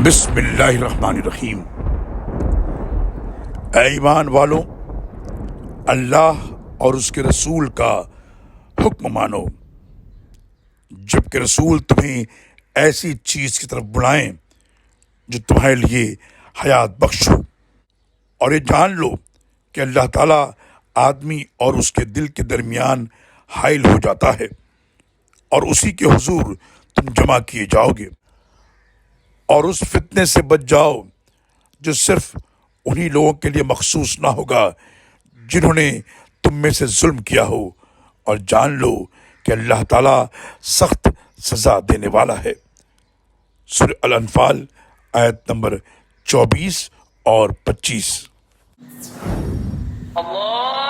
بسم اللہ الرحمن الرحیم۔ اے ایمان والوں، اللہ اور اس کے رسول کا حکم مانو جبکہ رسول تمہیں ایسی چیز کی طرف بلائیں جو تمہارے لیے حیات بخش ہو، اور یہ جان لو کہ اللہ تعالیٰ آدمی اور اس کے دل کے درمیان حائل ہو جاتا ہے، اور اسی کے حضور تم جمع کیے جاؤ گے، اور اس فتنے سے بچ جاؤ جو صرف انہی لوگوں کے لیے مخصوص نہ ہوگا جنہوں نے تم میں سے ظلم کیا ہو، اور جان لو کہ اللہ تعالیٰ سخت سزا دینے والا ہے۔ سورہ الانفال آیت نمبر 24 اور 25۔ اللہ